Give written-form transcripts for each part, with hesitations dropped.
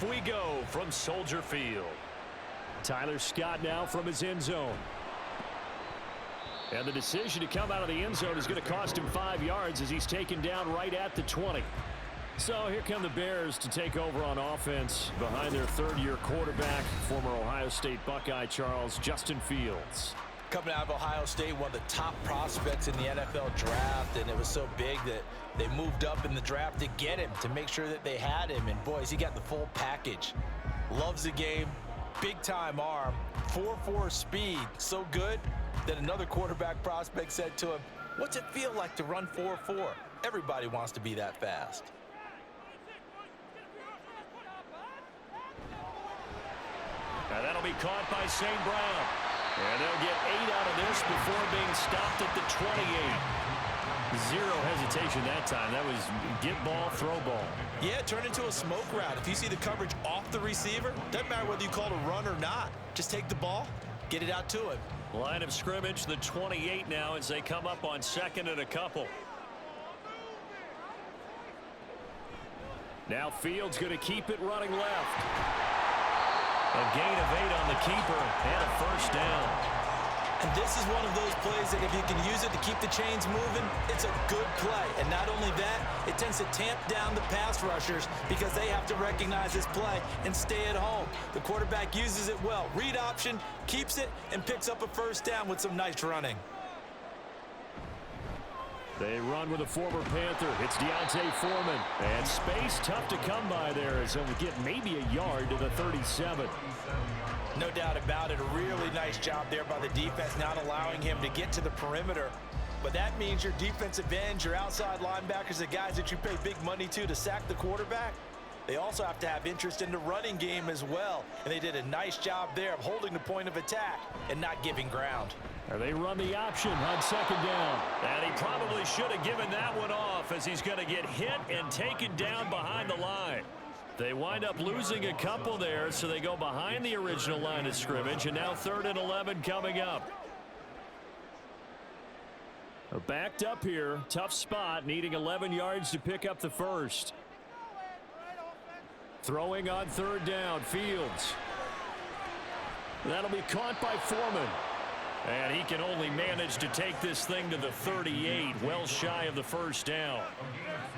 off we go from Soldier Field. Tyler Scott now from his end zone. And the decision to come out of the end zone is going to cost him 5 yards as he's taken down right at the 20. So here come the Bears to take over on offense behind their third-year quarterback, former Ohio State Buckeye Justin Fields. Coming out of Ohio State, one of the top prospects in the NFL draft, and it was so big that they moved up in the draft to get him, to make sure that they had him. And boys, he got the full package. Loves the game, big-time arm, 4.4 speed, so good that another quarterback prospect said to him, "What's it feel like to run 4.4? Everybody wants to be that fast." And that'll be caught by St. Brown. And they'll get 8 out of this before being stopped at the 28. Zero hesitation that time. That was get ball, throw ball. Yeah, it turned into a smoke route. If you see the coverage off the receiver, doesn't matter whether you call it a run or not. Just take the ball, get it out to him. Line of scrimmage, the 28 now as they come up on second and a couple. Now Fields going to keep it running left. A gain of 8 on the keeper and a first down. And this is one of those plays that if you can use it to keep the chains moving, it's a good play. And not only that, it tends to tamp down the pass rushers because they have to recognize this play and stay at home. The quarterback uses it well. Read option, keeps it, and picks up a first down with some nice running. They run with a former Panther. It's Deontay Foreman. And space tough to come by there as they'll get maybe a yard to the 37. No doubt about it. A really nice job there by the defense, not allowing him to get to the perimeter. But that means your defensive ends, your outside linebackers, the guys that you pay big money to sack the quarterback, they also have to have interest in the running game as well. And they did a nice job there of holding the point of attack and not giving ground. They run the option on second down. And he probably should have given that one off as he's going to get hit and taken down behind the line. They wind up losing a couple there, so they go behind the original line of scrimmage, and now 3rd and 11 coming up. Backed up here, tough spot, needing 11 yards to pick up the first. Throwing on 3rd down, Fields. That'll be caught by Foreman. And he can only manage to take this thing to the 38, well shy of the first down.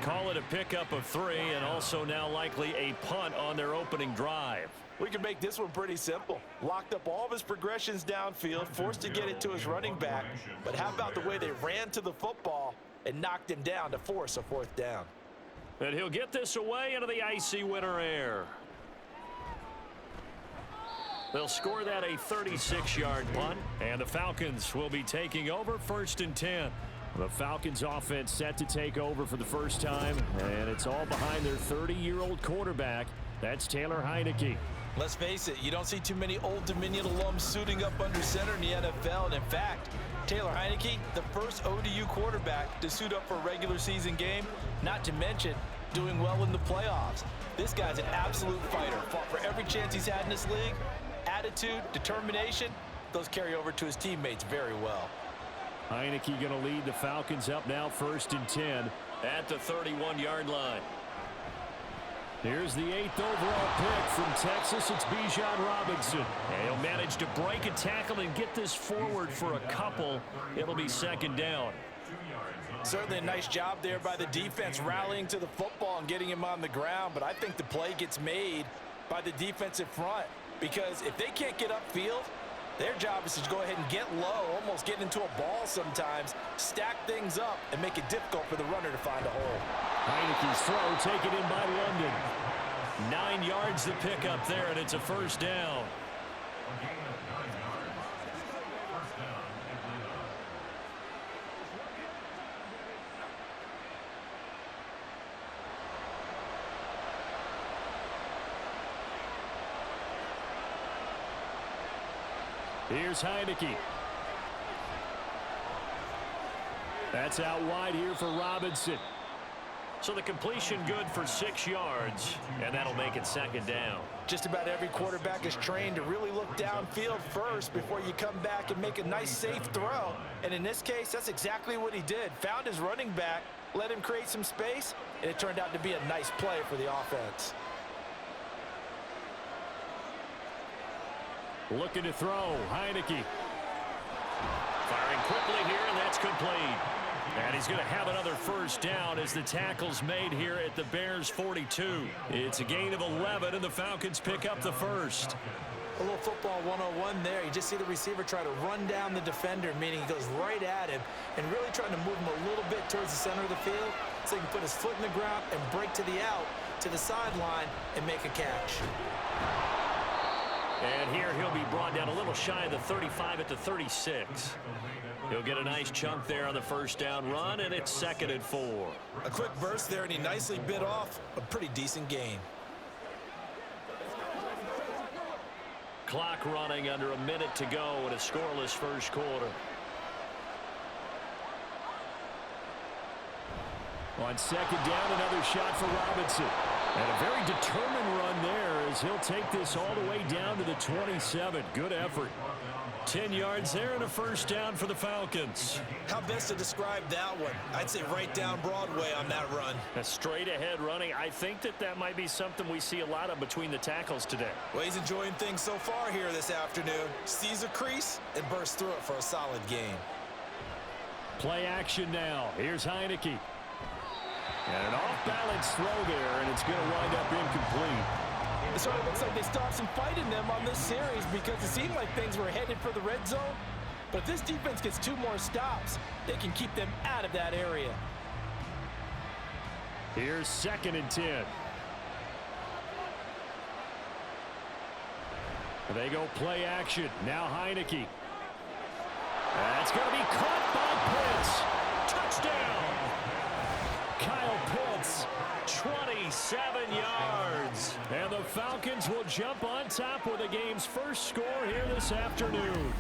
Call it a pickup of 3, and also now likely a punt on their opening drive. We can make this one pretty simple. Locked up all of his progressions downfield, forced to get it to his running back. But how about the way they ran to the football and knocked him down to force a 4th down? And he'll get this away into the icy winter air. They'll score that a 36-yard punt, and the Falcons will be taking over 1st and 10. The Falcons offense set to take over for the first time, and it's all behind their 30-year-old quarterback. That's Taylor Heineke. Let's face it, you don't see too many Old Dominion alums suiting up under center in the NFL. And in fact, Taylor Heineke, the first ODU quarterback to suit up for a regular season game, not to mention doing well in the playoffs. This guy's an absolute fighter. Fought for every chance he's had in this league. Attitude, determination, those carry over to his teammates very well. Heineke going to lead the Falcons up now 1st and 10 at the 31-yard line. Here's the 8th overall pick from Texas. It's Bijan Robinson. And he'll manage to break a tackle and get this forward for a couple. It'll be 2nd down. Certainly a nice job there by the defense rallying to the football and getting him on the ground. But I think the play gets made by the defensive front. Because if they can't get upfield, their job is to go ahead and get low, almost get into a ball sometimes, stack things up, and make it difficult for the runner to find a hole. Heineke's throw taken in by London. 9 yards to pick up there, and it's a 1st down. Here's Heineke. That's out wide here for Robinson. So the completion good for 6 yards, and that'll make it 2nd down. Just about every quarterback is trained to really look downfield first before you come back and make a nice, safe throw. And in this case, that's exactly what he did. Found his running back, let him create some space, and it turned out to be a nice play for the offense. Looking to throw. Heineke. Firing quickly here, and that's complete. And he's going to have another first down as the tackle's made here at the Bears' 42. It's a gain of 11, and the Falcons pick up the first. A little football 101 there. You just see the receiver try to run down the defender, meaning he goes right at him and really trying to move him a little bit towards the center of the field so he can put his foot in the ground and break to the out, to the sideline, and make a catch. And here he'll be brought down a little shy of the 35 at the 36. He'll get a nice chunk there on the first down run, and it's 2nd and 4. A quick burst there, and he nicely bit off a pretty decent gain. Clock running under a minute to go in a scoreless first quarter. On 2nd down, another shot for Robinson. And a very determined run there as he'll take this all the way down to the 27. Good effort. 10 yards there and a first down for the Falcons. How best to describe that one? I'd say right down Broadway on that run. A straight ahead running. I think that might be something we see a lot of between the tackles today. Well, he's enjoying things so far here this afternoon. Sees a crease and bursts through it for a solid gain. Play action now. Here's Heineke. And an off-balance throw there, and it's going to wind up incomplete. It sort of looks like they stopped some fight in them on this series because it seemed like things were headed for the red zone. But if this defense gets 2 more stops, they can keep them out of that area. Here's 2nd and 10. They go play action. Now Heineke. That's going to be caught by Pitts. Touchdown. Kyle Pitts, 27 yards. And the Falcons will jump on top with the game's first score here this afternoon.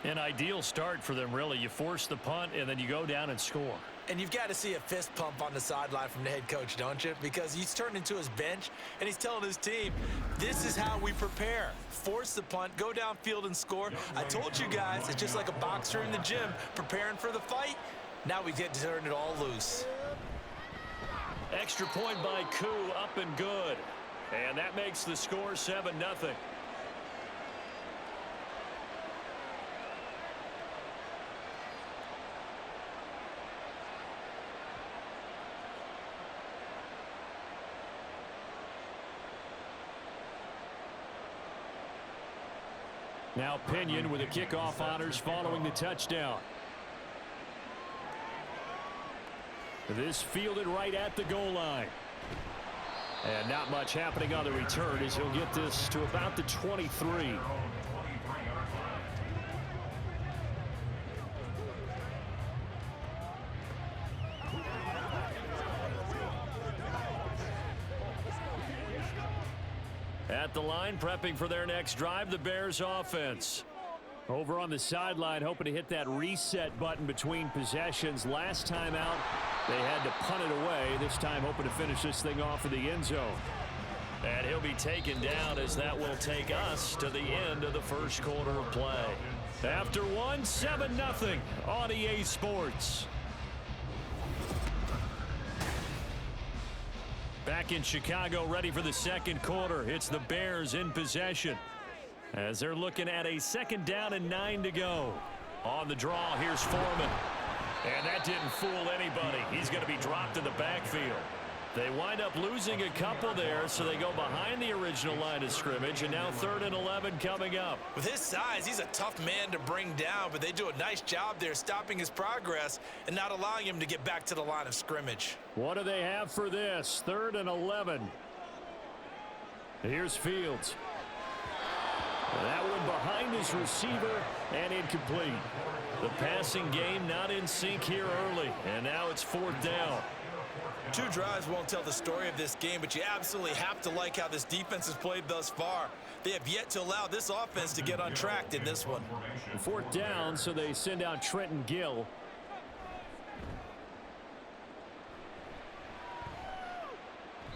An ideal start for them, really. You force the punt, and then you go down and score. And you've got to see a fist pump on the sideline from the head coach, don't you? Because he's turned into his bench, and he's telling his team, this is how we prepare. Force the punt, go downfield and score. I told you guys, it's just like a boxer in the gym preparing for the fight. Now we get to turn it all loose. Extra point by Koo, up and good. And that makes the score 7-0. Now Pinion with the kickoff honors following the touchdown. This fielded right at the goal line. And not much happening on the return as he'll get this to about the 23. At the line, prepping for their next drive, the Bears offense. Over on the sideline, hoping to hit that reset button between possessions. Last time out, they had to punt it away. This time, hoping to finish this thing off in the end zone. And he'll be taken down as that will take us to the end of the first quarter of play. After one, 7-0 on EA Sports. Back in Chicago, ready for the second quarter. It's the Bears in possession, as they're looking at a 2nd down and 9 to go. On the draw, here's Foreman. And that didn't fool anybody. He's going to be dropped in the backfield. They wind up losing a couple there, so they go behind the original line of scrimmage, and now 3rd and 11 coming up. With his size, he's a tough man to bring down, but they do a nice job there stopping his progress and not allowing him to get back to the line of scrimmage. What do they have for this? 3rd and 11. Here's Fields. That one behind his receiver and incomplete. The passing game not in sync here early, and now it's 4th down. 2 drives won't tell the story of this game, but you absolutely have to like how this defense has played thus far. They have yet to allow this offense to get untracked in this one. 4th down, so they send out Trenton Gill.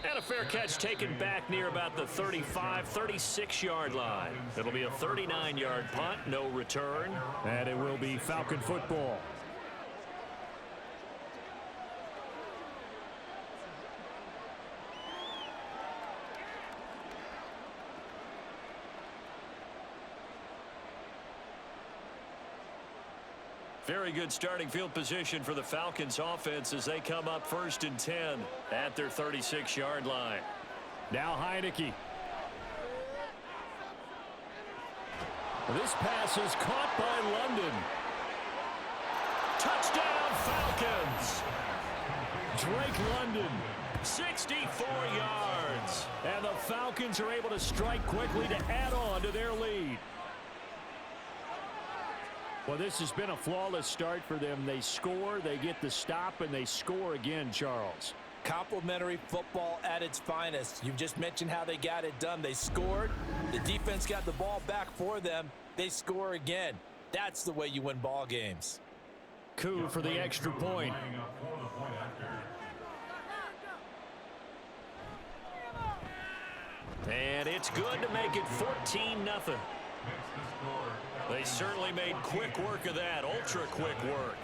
And a fair catch taken back near about the 35, 36-yard line. It'll be a 39-yard punt, no return, and it will be Falcon football. Very good starting field position for the Falcons offense as they come up 1st and 10 at their 36-yard line. Now Heineke. This pass is caught by London. Touchdown Falcons. Drake London, 64 yards. And the Falcons are able to strike quickly to add on to their lead. Well, this has been a flawless start for them. They score, they get the stop, and they score again, Charles. Complimentary football at its finest. You've just mentioned how they got it done. They scored. The defense got the ball back for them. They score again. That's the way you win ball games. Coup for the extra point. And it's good to make it 14-0. They certainly made quick work of that, ultra-quick work.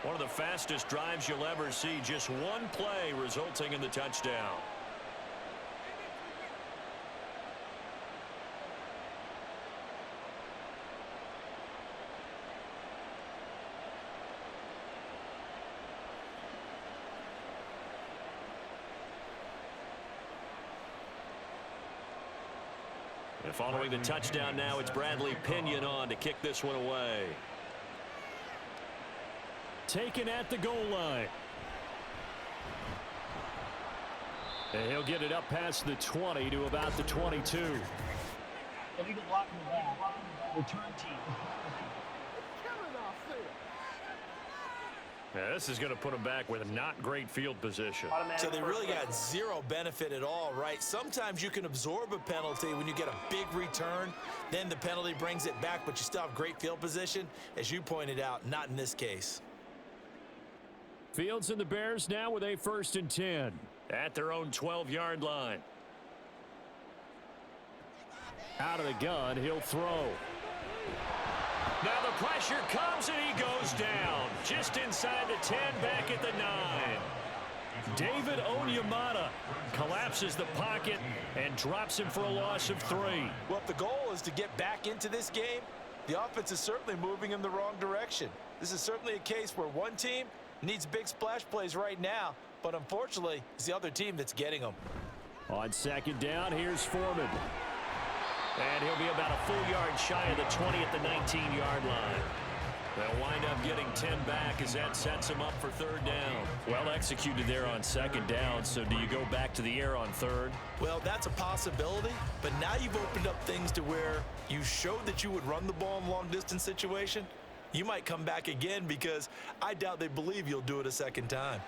One of the fastest drives you'll ever see, just one play resulting in the touchdown. And following the touchdown now, it's Bradley Pinion on to kick this one away. Taken at the goal line. And he'll get it up past the 20 to about the 22. Illegal block in the back. Return team. Yeah, this is going to put him back with a not great field position. So they really got zero benefit at all, right? Sometimes you can absorb a penalty when you get a big return. Then the penalty brings it back, but you still have great field position. As you pointed out, not in this case. Fields and the Bears now with a 1st and 10 at their own 12-yard line. Out of the gun, he'll throw. Now the pressure comes and he goes down. Just inside the 10, back at the 9. David Onyemata collapses the pocket and drops him for a loss of 3. Well, if the goal is to get back into this game, the offense is certainly moving in the wrong direction. This is certainly a case where one team needs big splash plays right now, but unfortunately, it's the other team that's getting them. On 2nd down, here's Foreman. And he'll be about a full yard shy of the 20 at the 19-yard line. They'll wind up getting 10 back as that sets him up for 3rd down. Well executed there on 2nd down, so do you go back to the air on 3rd? Well, that's a possibility, but now you've opened up things to where you showed that you would run the ball in long-distance situation. You might come back again because I doubt they believe you'll do it a 2nd time.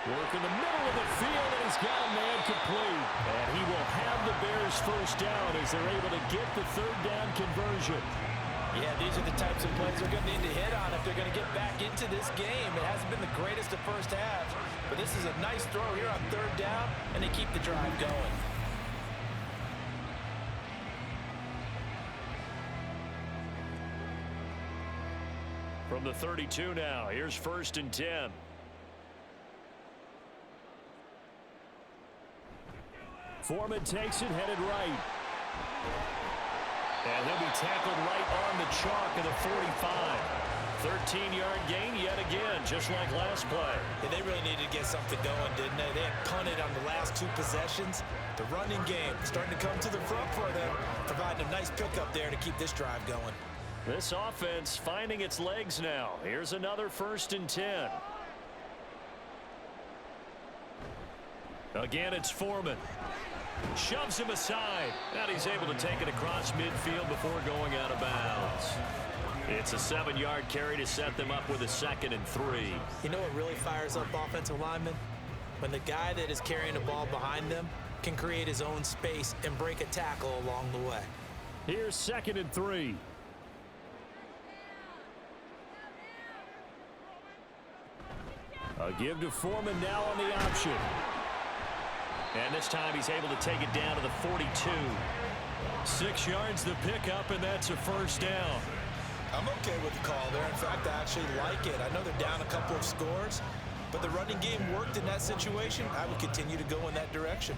Work in the middle of the field, and he's got a man complete. And he will have the Bears 1st down as they're able to get the 3rd down conversion. Yeah, these are the types of plays they're going to need to hit on if they're going to get back into this game. It hasn't been the greatest of first halves, but this is a nice throw here on 3rd down, and they keep the drive going. From the 32 now, here's 1st and 10. Foreman takes it, headed right. And he'll be tackled right on the chalk of the 45. 13-yard gain yet again, just like last play. Yeah, they really needed to get something going, didn't they? They had punted on the last 2 possessions. The running game starting to come to the front for them, providing a nice pickup there to keep this drive going. This offense finding its legs now. Here's another 1st and 10. Again, it's Foreman. Shoves him aside. And he's able to take it across midfield before going out of bounds. It's a 7-yard carry to set them up with a 2nd and 3. You know what really fires up offensive linemen? When the guy that is carrying the ball behind them can create his own space and break a tackle along the way. Here's 2nd and 3. A give to Foreman now on the option. And this time he's able to take it down to the 42. 6 yards the pickup, and that's a 1st down. I'm okay with the call there. In fact, I actually like it. I know they're down a couple of scores, but the running game worked in that situation. I would continue to go in that direction.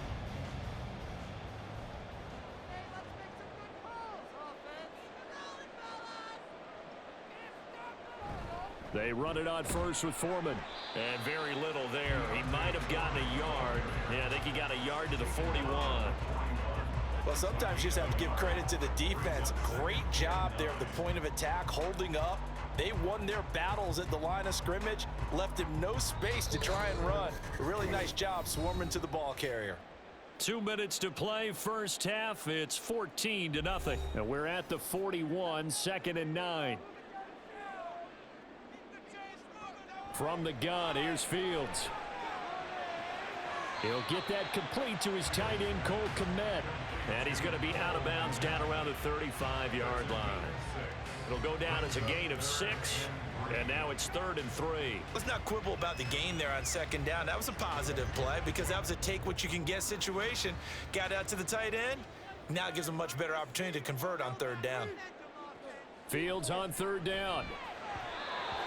They run it on first with Foreman. And very little there. He might have gotten a yard. Yeah, I think he got a yard to the 41. Well, sometimes you just have to give credit to the defense. Great job there at the point of attack, holding up. They won their battles at the line of scrimmage, left him no space to try and run. A really nice job swarming to the ball carrier. 2 minutes to play, first half. It's 14-0. And we're at the 41, 2nd and 9. From the gun, here's Fields. He'll get that complete to his tight end, Cole Kmet. And he's going to be out of bounds down around the 35-yard line. It'll go down as a gain of 6. And now it's 3rd and 3. Let's not quibble about the gain there on 2nd down. That was a positive play because that was a take-what-you-can-get situation. Got out to the tight end. Now it gives them a much better opportunity to convert on 3rd down. Fields on 3rd down.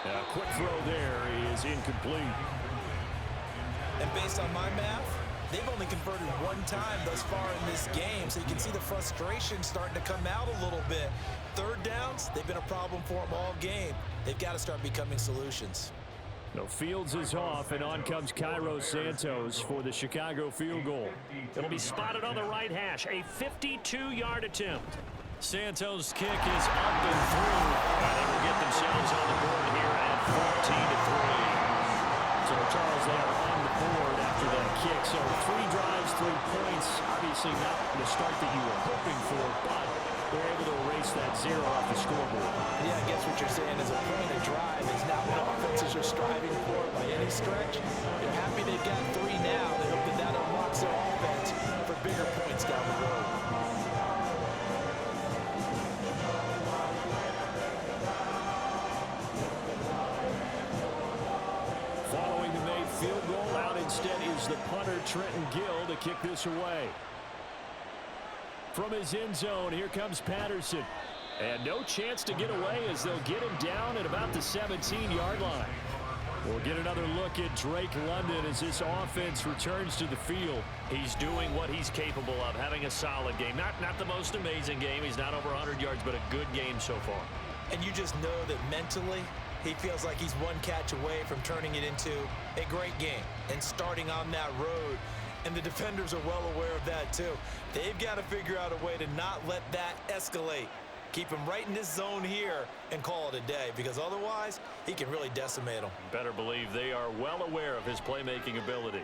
A quick throw there is incomplete. And based on my math, they've only converted 1 time thus far in this game, so you can see the frustration starting to come out a little bit. 3rd downs, they've been a problem for them all game. They've got to start becoming solutions. No, Fields is off, and on comes Cairo Santos for the Chicago field goal. It'll be spotted on the right hash, a 52-yard attempt. Santos' kick is up and through, and they will get themselves on the board here at 14-3. So, Charles, they are on the board after that kick. So 3 drives, 3 points. Obviously not the start that you were hoping for, but they're able to erase that 0 off the scoreboard. Yeah, I guess what you're saying is a point of drive is not what offenses are striving for by any stretch. They're happy they've got 3 now. They hope that that unlocks their offense for bigger points down the road. Field goal out instead is the punter, Trenton Gill, to kick this away. From his end zone, here comes Patterson. And no chance to get away as they'll get him down at about the 17-yard line. We'll get another look at Drake London as this offense returns to the field. He's doing what he's capable of, having a solid game. Not the most amazing game. He's not over 100 yards, but a good game so far. And you just know that mentally, he feels like he's 1 catch away from turning it into a great game and starting on that road. And the defenders are well aware of that too. They've got to figure out a way to not let that escalate. Keep him right in this zone here and call it a day, because otherwise he can really decimate them. Better believe they are well aware of his playmaking ability.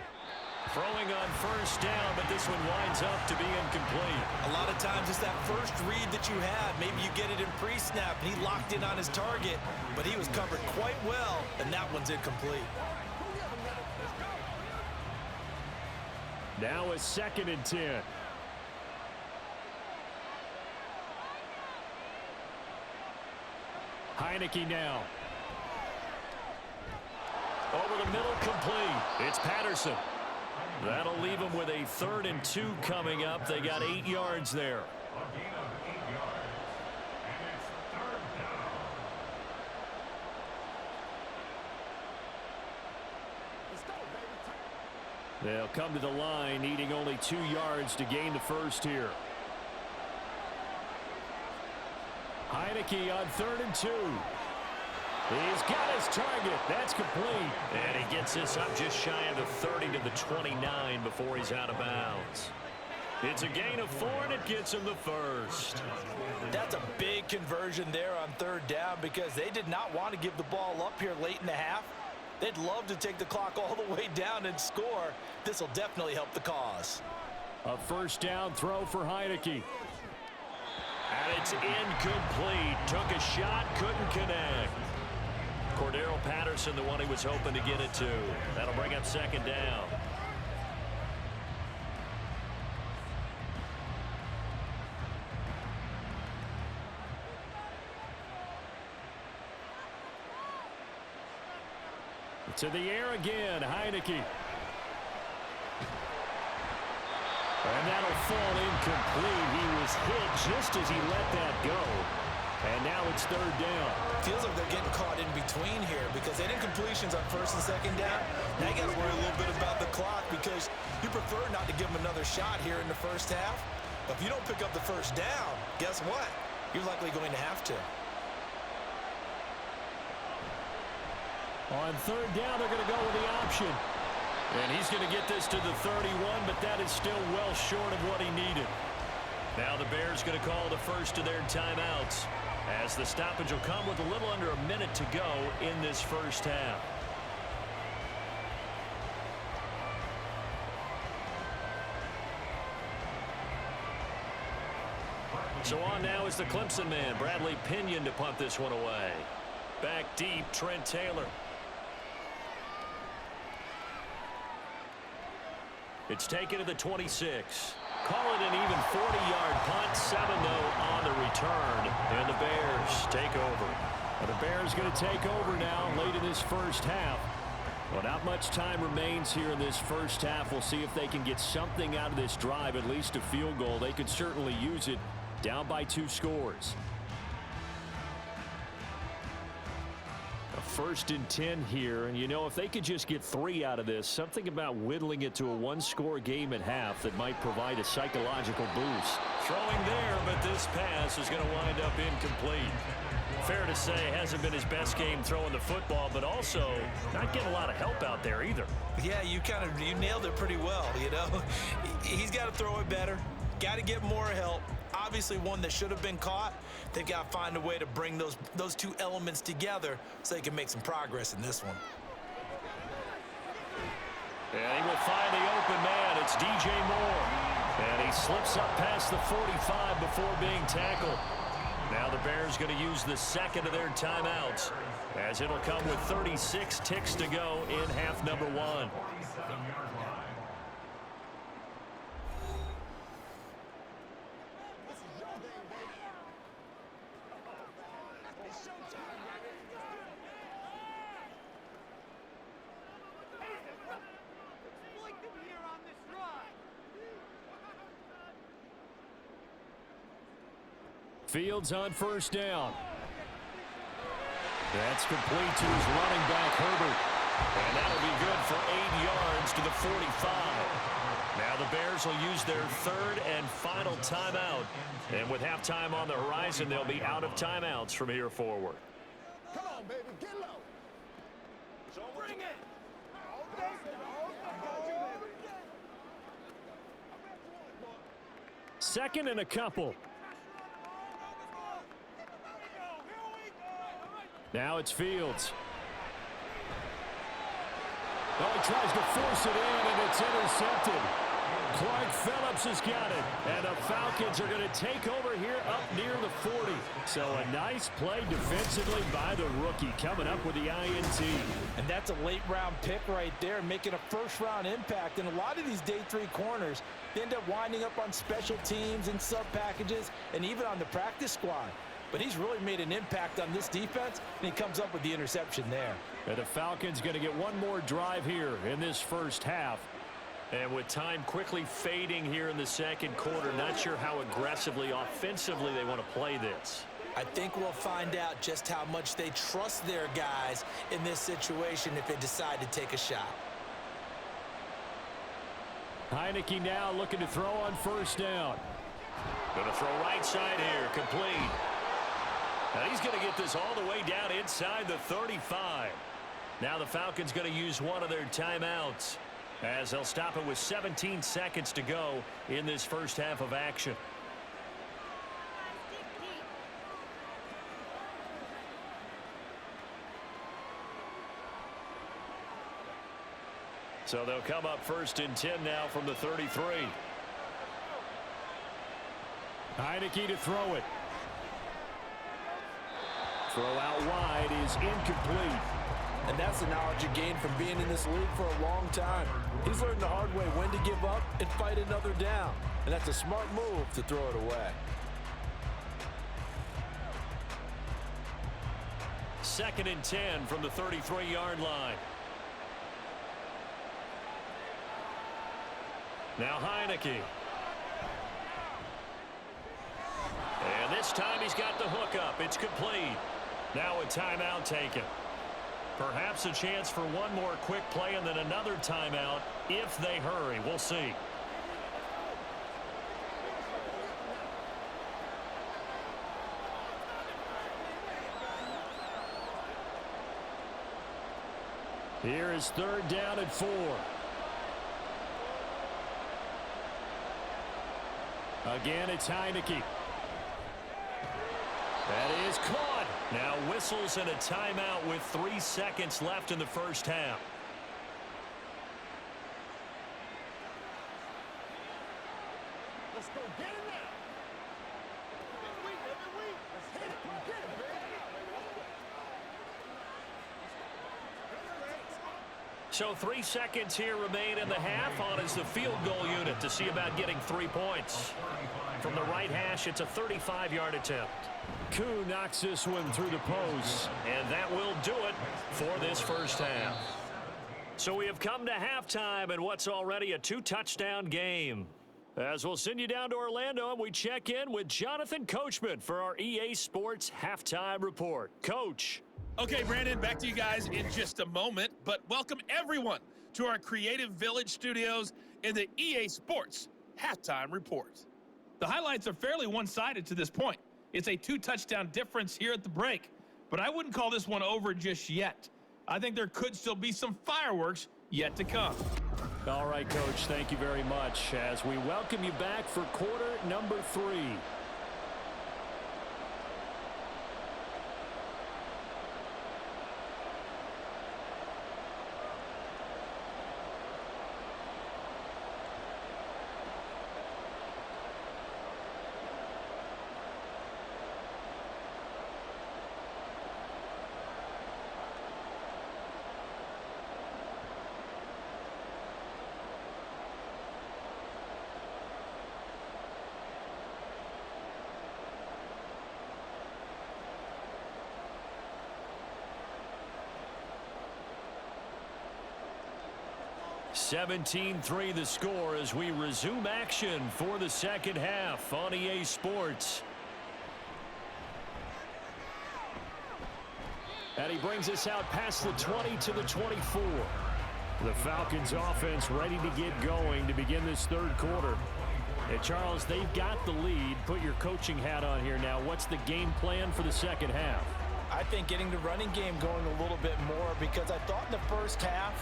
Throwing on first down, but this one winds up to be incomplete. A lot of times it's that first read that you have. Maybe you get it in pre-snap, and he locked in on his target, but he was covered quite well, and that one's incomplete. Now a 2nd and 10. Heineke now. Over the middle, complete. It's Patterson. That'll leave them with a 3rd and 2 coming up. They got 8 yards there. They'll come to the line, needing only 2 yards to gain the first here. Heineke on 3rd and 2. He's got his target. That's complete. And he gets this up just shy of the 30 to the 29 before he's out of bounds. It's a gain of 4, and it gets him the first. That's a big conversion there on 3rd down, because they did not want to give the ball up here late in the half. They'd love to take the clock all the way down and score. This will definitely help the cause. A first down throw for Heineke. And it's incomplete. Took a shot, couldn't connect. Cordero Patterson, the one he was hoping to get it to. That'll bring up 2nd down. To the air again, Heineke. And that'll fall incomplete. He was hit just as he let that go. And now it's 3rd down. Feels like they're getting caught in between here, because they had incompletions on 1st and 2nd down. Now you got to worry a little bit about the clock, because you prefer not to give them another shot here in the first half. But if you don't pick up the first down, guess what? You're likely going to have to. On third down, they're going to go with the option. And he's going to get this to the 31, but that is still well short of what he needed. Now the Bears going to call the first of their timeouts, as the stoppage will come with a little under a minute to go in this first half. So on now is the Clemson man, Bradley Pinion, to punt this one away. Back deep, Trent Taylor. It's taken to the 26. Call it an even 40-yard punt, 7-0 on the return, and the Bears take over. Well, the Bears going to take over now late in this first half. Well, not much time remains here in this first half. We'll see if they can get something out of this drive, at least a field goal. They could certainly use it, down by 2 scores. A 1st and 10 here, and you know, if they could just get 3 out of this, something about whittling it to a 1-score game at half that might provide a psychological boost. Throwing there, but this pass is going to wind up incomplete. Fair to say, hasn't been his best game throwing the football, but also not getting a lot of help out there either. Yeah, you nailed it pretty well, you know. He's got to throw it better. Got to get more help. Obviously one that should have been caught. They've got to find a way to bring those two elements together so they can make some progress in this one. And he will find the open man. It's DJ Moore. And he slips up past the 45 before being tackled. Now the Bears going to use the second of their timeouts, as it'll come with 36 ticks to go in half number 1. Fields on first down. That's complete to his running back, Herbert. And that'll be good for 8 yards to the 45. Now the Bears will use their 3rd and final timeout. And with halftime on the horizon, they'll be out of timeouts from here forward. Come on, baby, get low. Bring it. Second and a couple. Now it's Fields. Oh, he tries to force it in, and it's intercepted. Clark Phillips has got it, and the Falcons are going to take over here up near the 40. So a nice play defensively by the rookie, coming up with the INT. And that's a late-round pick right there, making a first-round impact. And a lot of these day 3 corners, they end up winding up on special teams and sub-packages and even on the practice squad. But he's really made an impact on this defense, and he comes up with the interception there. And the Falcons going to get one more drive here in this first half. And with time quickly fading here in the second quarter, not sure how aggressively, offensively they want to play this. I think we'll find out just how much they trust their guys in this situation if they decide to take a shot. Heineke now looking to throw on first down. Going to throw right side here, complete. And he's going to get this all the way down inside the 35. Now the Falcons going to use one of their timeouts, as they'll stop it with 17 seconds to go in this first half of action. So they'll come up 1st and 10 now from the 33. Heineke to throw it. Throw out wide is incomplete. And that's the knowledge you gain from being in this league for a long time. He's learned the hard way when to give up and fight another down. And that's a smart move to throw it away. 2nd and 10 from the 33-yard line. Now Heineke. And this time he's got the hook up. It's complete. Now a timeout taken. Perhaps a chance for one more quick play and then another timeout if they hurry. We'll see. Here is 3rd down and 4. Again, it's Heineke. That is caught. Now whistles and a timeout with 3 seconds left in the first half. Let's go get it now. Every week. Let's hit it. Get it, baby. So 3 seconds here remain in the half. On is the field goal unit to see about getting 3 points. From the right hash, it's a 35-yard attempt. Koo knocks this one through the post. And that will do it for this first half. So we have come to halftime in what's already a 2-touchdown game. As we'll send you down to Orlando, and we check in with Jonathan Coachman for our EA Sports Halftime Report. Coach. Okay, Brandon, back to you guys in just a moment, but welcome everyone to our Creative Village studios in the EA Sports Halftime Report. The highlights are fairly one-sided to this point. It's a 2-touchdown difference here at the break, but I wouldn't call this one over just yet. I think there could still be some fireworks yet to come. All right, Coach, thank you very much as we welcome you back for quarter number 3. (17-3) the score as we resume action for the second half on EA Sports. And he brings us out past the 20 to the 24. The Falcons offense ready to get going to begin this third quarter. And Charles, they've got the lead. Put your coaching hat on here now. What's the game plan for the second half? I think getting the running game going a little bit more, because I thought in the first half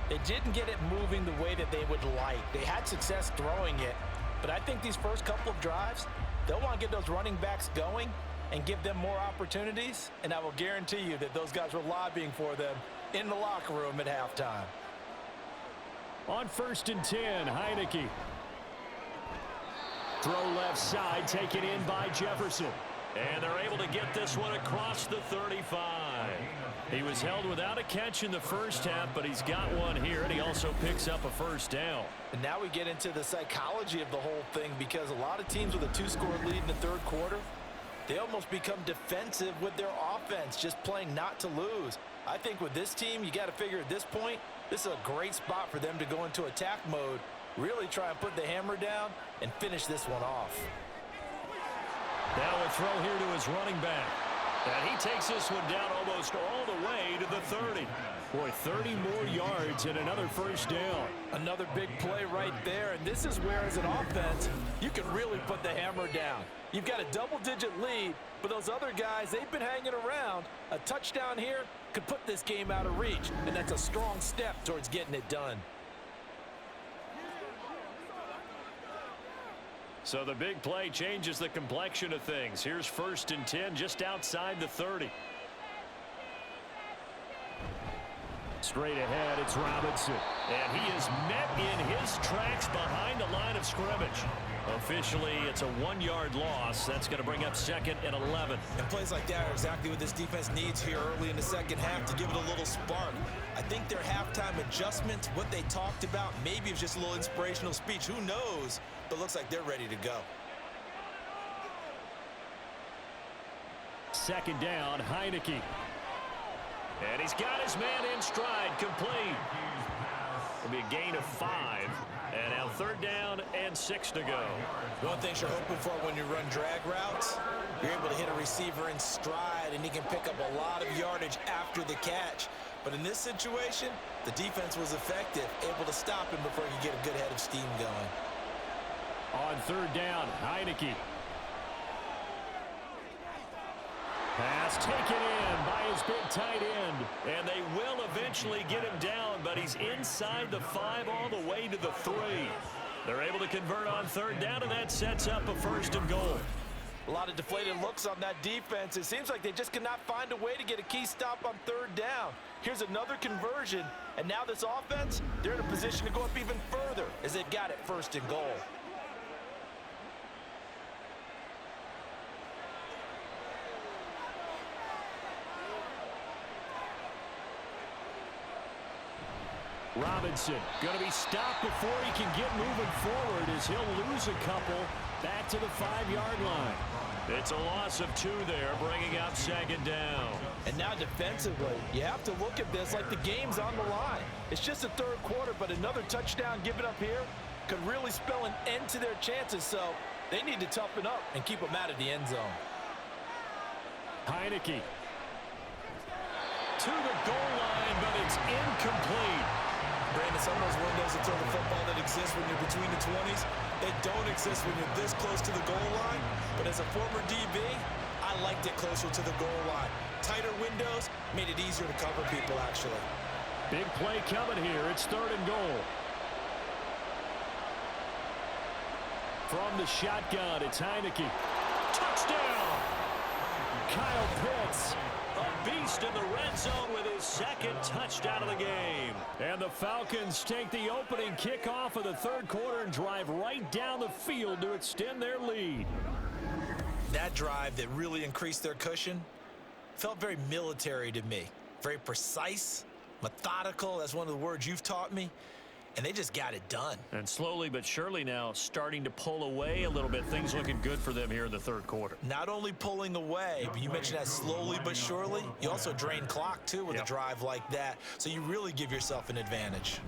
they didn't get it moving the way that they would like. They had success throwing it, but I think these first couple of drives, they'll want to get those running backs going and give them more opportunities, and I will guarantee you that those guys were lobbying for them in the locker room at halftime. On 1st and 10, Heineke. Throw left side, taken in by Jefferson. And they're able to get this one across the 35. He was held without a catch in the first half, but he's got one here, and he also picks up a first down. And now we get into the psychology of the whole thing, because a lot of teams with a 2-score lead in the third quarter, they almost become defensive with their offense, just playing not to lose. I think with this team, you got to figure at this point, this is a great spot for them to go into attack mode, really try and put the hammer down and finish this one off. Now a throw here to his running back. And he takes this one down almost all the way to the 30. Boy, 30 more yards and another first down. Another big play right there, and this is where, as an offense, you can really put the hammer down. You've got a double-digit lead, but those other guys, they've been hanging around. A touchdown here could put this game out of reach, and that's a strong step towards getting it done. So the big play changes the complexion of things. Here's 1st and 10 just outside the 30. Straight ahead, it's Robinson. And he is met in his tracks behind the line of scrimmage. Officially, it's a 1-yard loss. That's going to bring up 2nd and 11. And plays like that are exactly what this defense needs here early in the second half to give it a little spark. I think their halftime adjustments, what they talked about, maybe it's just a little inspirational speech. Who knows? But looks like they're ready to go. 2nd down, Heineke. And he's got his man in stride, complete. It'll be a gain of 5. And now 3rd down and 6 to go. One thing you're hoping for when you run drag routes, you're able to hit a receiver in stride, and he can pick up a lot of yardage after the catch. But in this situation, the defense was effective, able to stop him before he could get a good head of steam going. On 3rd down, Heineke. Pass taken in by his big tight end. And they will eventually get him down, but he's inside the 5 all the way to the 3. They're able to convert on 3rd down, and that sets up a 1st and goal. A lot of deflated looks on that defense. It seems like they just cannot find a way to get a key stop on 3rd down. Here's another conversion, and now this offense, they're in a position to go up even further as they've got it 1st and goal. Robinson going to be stopped before he can get moving forward as he'll lose a couple back to the 5-yard line. It's a loss of 2 there, bringing up 2nd down. And now defensively, you have to look at this like the game's on the line. It's just the 3rd quarter, but another touchdown given up here could really spell an end to their chances, so they need to toughen up and keep them out of the end zone. Heineke. To the goal line, but it's incomplete. Brandon, some of those windows to throw the football that exist when you're between the 20s, they don't exist when you're this close to the goal line. But as a former DB, I liked it closer to the goal line. Tighter windows made it easier to cover people, actually. Big play coming here. It's 3rd and goal. From the shotgun, it's Heineke. Touchdown! Kyle Pitts. A beast in the red zone with his 2nd touchdown of the game. And the Falcons take the opening kickoff of the 3rd quarter and drive right down the field to extend their lead. That drive that really increased their cushion felt very military to me. Very precise, methodical. That's one of the words you've taught me. And they just got it done. And slowly but surely now starting to pull away a little bit. Things looking good for them here in the 3rd quarter. Not only pulling away, but you mentioned that slowly but surely. You also drain clock, too, with a drive like that. So you really give yourself an advantage.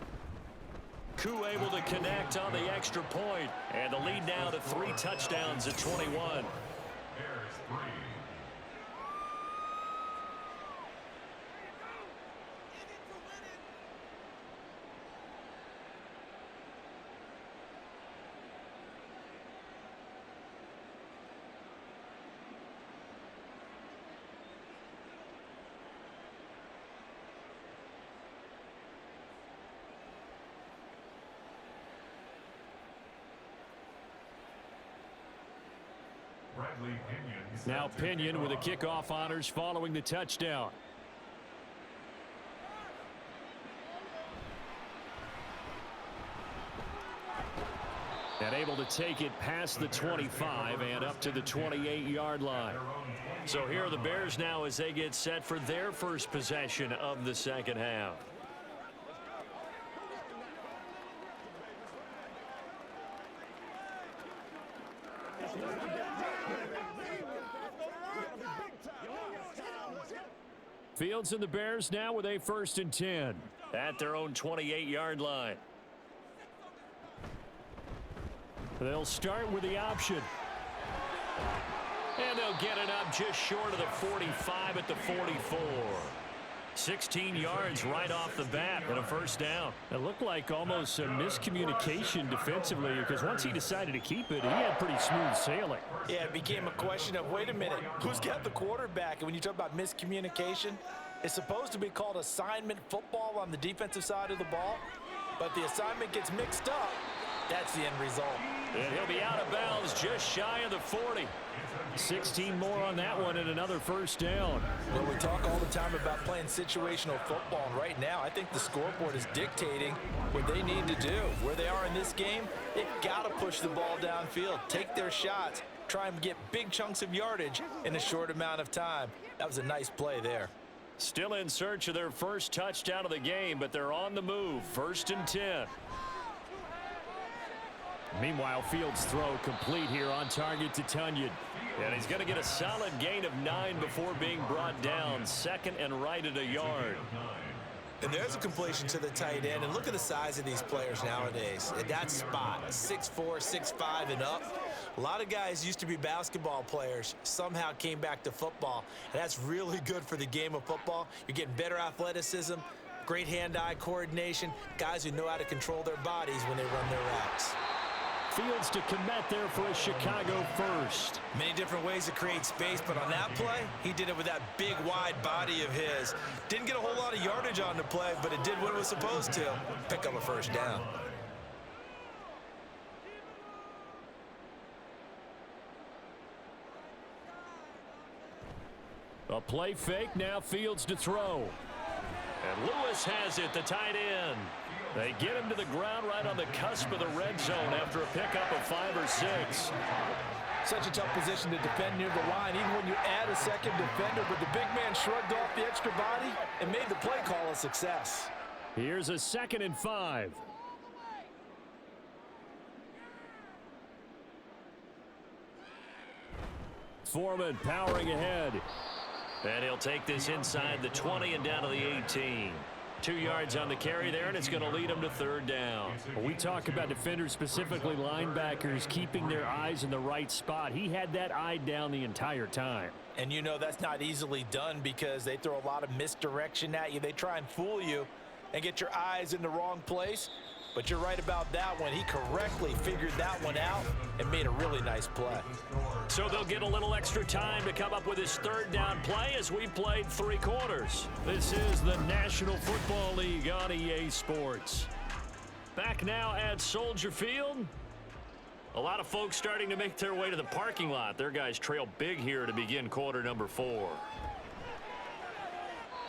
Koo able to connect on the extra point. And the lead now to 3 touchdowns at 21. Now Pinion with the kickoff honors following the touchdown. And able to take it past the 25 and up to the 28-yard line. So here are the Bears now as they get set for their first possession of the 2nd half. Fields and the Bears now with a 1st and 10. At their own 28-yard line. They'll start with the option. And they'll get it up just short of the 45 at the 44. 16 yards right off the bat and a 1st down. It looked like almost a miscommunication defensively because once he decided to keep it, he had pretty smooth sailing. Yeah, it became a question of, wait a minute, who's got the quarterback? And when you talk about miscommunication, it's supposed to be called assignment football on the defensive side of the ball, but the assignment gets mixed up. That's the end result. And he'll be out of bounds just shy of the 40. 16 more on that one and another 1st down. Well, we talk all the time about playing situational football, and right now I think the scoreboard is dictating what they need to do. Where they are in this game, they've got to push the ball downfield, take their shots, try and get big chunks of yardage in a short amount of time. That was a nice play there. Still in search of their first touchdown of the game, but they're on the move. 1st and 10. Meanwhile, Fields' throw complete here on target to Tunyon. And he's going to get a solid gain of 9 before being brought down. 2nd and right at a yard. And there's a completion to the tight end. And look at the size of these players nowadays. At that spot, 6'4", 6'5", and up. A lot of guys used to be basketball players, somehow came back to football. And that's really good for the game of football. You're getting better athleticism, great hand-eye coordination, guys who know how to control their bodies when they run their routes. Fields to commit there for a Chicago first. Many different ways to create space, but on that play, he did it with that big, wide body of his. Didn't get a whole lot of yardage on the play, but it did what it was supposed to. Pick up a first down. A play fake, now Fields to throw. And Lewis has it, the tight end. They get him to the ground right on the cusp of the red zone after a pickup of 5 or 6. Such a tough position to defend near the line, even when you add a second defender, but the big man shrugged off the extra body and made the play call a success. Here's a 2nd and 5. Foreman powering ahead. And he'll take this inside the 20 and down to the 18. 2 yards on the carry there, and it's going to lead him to 3rd down. When we talk about defenders, specifically linebackers, keeping their eyes in the right spot. He had that eye down the entire time. And you know that's not easily done because they throw a lot of misdirection at you. They try and fool you and get your eyes in the wrong place. But you're right about that one. He correctly figured that one out and made a really nice play. So they'll get a little extra time to come up with his 3rd down play as we played 3 quarters. This is the National Football League on EA Sports. Back now at Soldier Field. A lot of folks starting to make their way to the parking lot. Their guys trail big here to begin quarter number 4.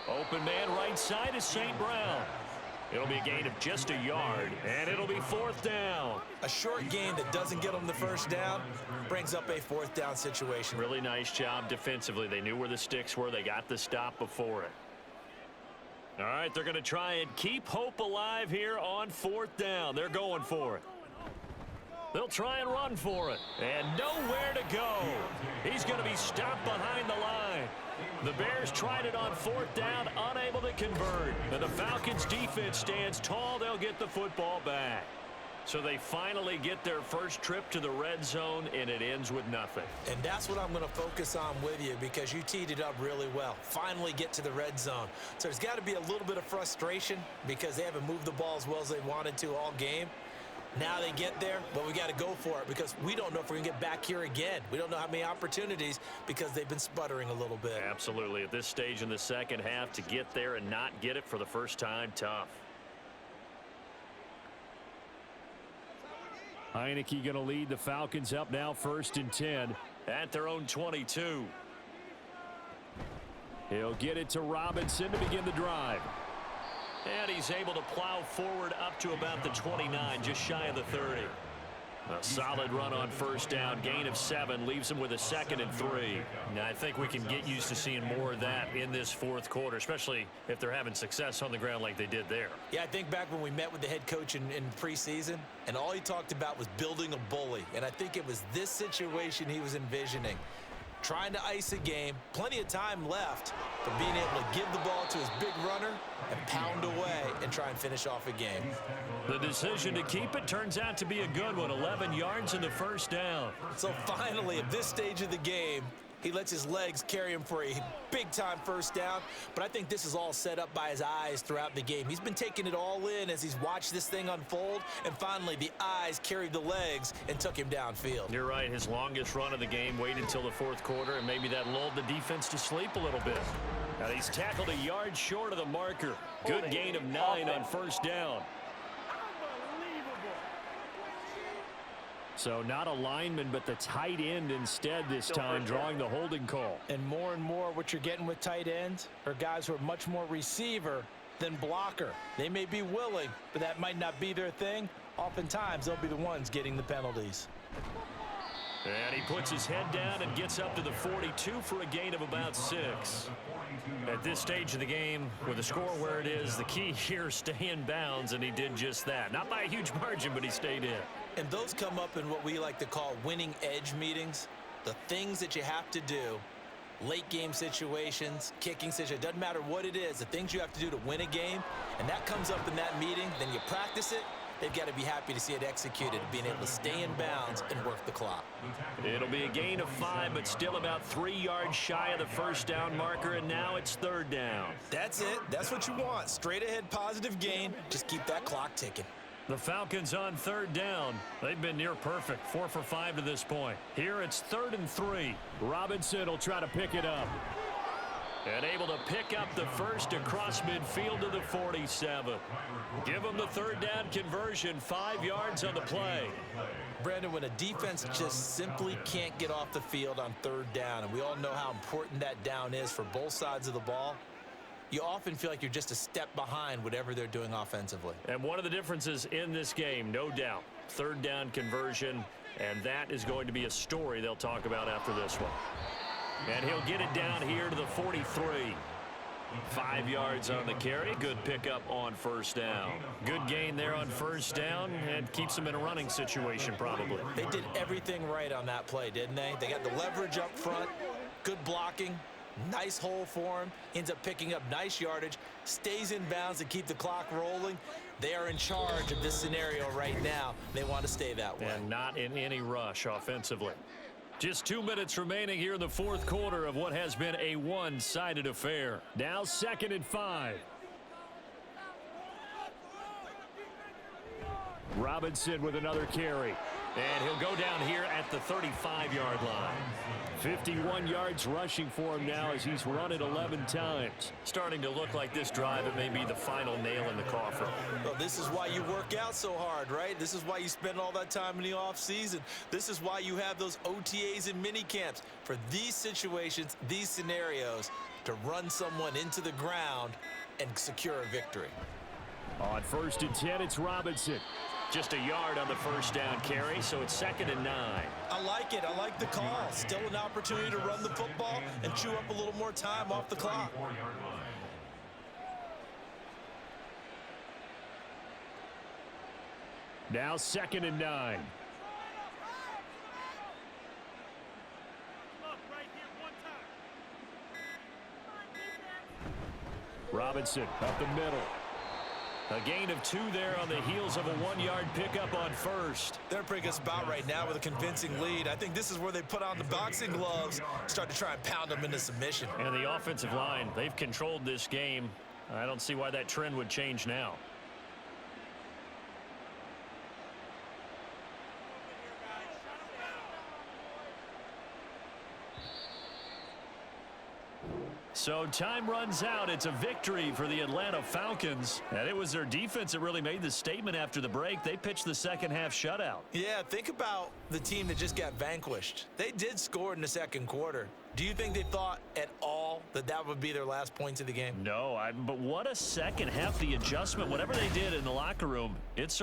Open man right side is St. Brown. It'll be a gain of just a yard, and it'll be 4th down. A short gain that doesn't get them the first down brings up a 4th down situation. Really nice job defensively. They knew where the sticks were. They got the stop before it. All right, they're going to try and keep hope alive here on 4th down. They're going for it. They'll try and run for it. And nowhere to go. He's going to be stopped behind the line. The Bears tried it on 4th down, unable to convert. And the Falcons defense stands tall. They'll get the football back. So they finally get their first trip to the red zone, and it ends with nothing. And that's what I'm going to focus on with you because you teed it up really well. Finally get to the red zone. So there's got to be a little bit of frustration because they haven't moved the ball as well as they wanted to all game. Now they get there, but we got to go for it because we don't know if we're going to get back here again. We don't know how many opportunities because they've been sputtering a little bit. Absolutely. At this stage in the second half, to get there and not get it for the first time, tough. Heineke going to lead the Falcons up now 1st and 10. At their own 22. He'll get it to Robinson to begin the drive. And he's able to plow forward up to about the 29, just shy of the 30. A solid run on 1st down, gain of 7, leaves him with a 2nd and 3. Now, I think we can get used to seeing more of that in this 4th quarter, especially if they're having success on the ground like they did there. Yeah, I think back when we met with the head coach in preseason, and all he talked about was building a bully. And I think it was this situation he was envisioning. Trying to ice a game, plenty of time left, but being able to give the ball to his big runner and pound away and try and finish off a game. The decision to keep it turns out to be a good one. 11 yards in the 1st down. So finally, at this stage of the game, he lets his legs carry him for a big-time 1st down. But I think this is all set up by his eyes throughout the game. He's been taking it all in as he's watched this thing unfold. And finally, the eyes carried the legs and took him downfield. You're right. His longest run of the game waited until the 4th quarter, and maybe that lulled the defense to sleep a little bit. Now, he's tackled a yard short of the marker. Good gain of 9 on 1st down. So not a lineman, but the tight end instead this time, drawing the holding call. And more what you're getting with tight ends are guys who are much more receiver than blocker. They may be willing, but that might not be their thing. Oftentimes, they'll be the ones getting the penalties. And he puts his head down and gets up to the 42 for a gain of about 6. At this stage of the game, with the score where it is, the key here is stay in bounds, and he did just that. Not by a huge margin, but he stayed in. And those come up in what we like to call winning edge meetings. The things that you have to do, late game situations, kicking situations, doesn't matter what it is, the things you have to do to win a game, and that comes up in that meeting, then you practice it. They've got to be happy to see it executed, being able to stay in bounds and work the clock. It'll be a gain of 5, but still about 3 yards shy of the 1st down marker, and now it's 3rd down. That's it. That's what you want. Straight ahead positive gain. Just keep that clock ticking. The Falcons on third down. They've been near perfect, 4 for 5 to this point. Here it's 3rd and 3. Robinson will try to pick it up. And able to pick up the first across midfield to the 47. Give them the third down conversion, 5 yards on the play. Brandon, when a defense just simply can't get off the field on third down, and we all know how important that down is for both sides of the ball, you often feel like you're just a step behind whatever they're doing offensively. And one of the differences in this game, no doubt, third down conversion, and that is going to be a story they'll talk about after this one. And he'll get it down here to the 43. 5 yards on the carry. Good pickup on first down. Good gain there on first down and keeps them in a running situation probably. They did everything right on that play, didn't they? They got the leverage up front, good blocking, nice hole for him, ends up picking up nice yardage, stays in bounds to keep the clock rolling. They are in charge of this scenario right now. They want to stay that way. And not in any rush offensively. Just 2 minutes remaining here in the fourth quarter of what has been a one-sided affair. Now 2nd and 5. Robinson with another carry. And he'll go down here at the 35-yard line. 51 yards rushing for him now as he's run it 11 times. Starting to look like this drive, it may be the final nail in the coffin. Well, this is why you work out so hard, right? This is why you spend all that time in the offseason. This is why you have those OTAs and mini camps for these situations, these scenarios, to run someone into the ground and secure a victory. On 1st and 10, it's Robinson. Just a yard on the first down carry, so it's 2nd and 9. I like it. I like the call. Still an opportunity to run the football and chew up a little more time off the clock. Now 2nd and 9. Robinson up the middle. A gain of 2 there on the heels of a 1-yard pickup on first. They're in a pretty good spot right now with a convincing lead. I think this is where they put on the boxing gloves, start to try and pound them into submission. And the offensive line, they've controlled this game. I don't see why that trend would change now. So time runs out. It's a victory for the Atlanta Falcons. And it was their defense that really made the statement after the break. They pitched the second half shutout. Yeah, think about the team that just got vanquished. They did score in the second quarter. Do you think they thought at all that that would be their last points of the game? No, but what a second half. The adjustment, whatever they did in the locker room, it's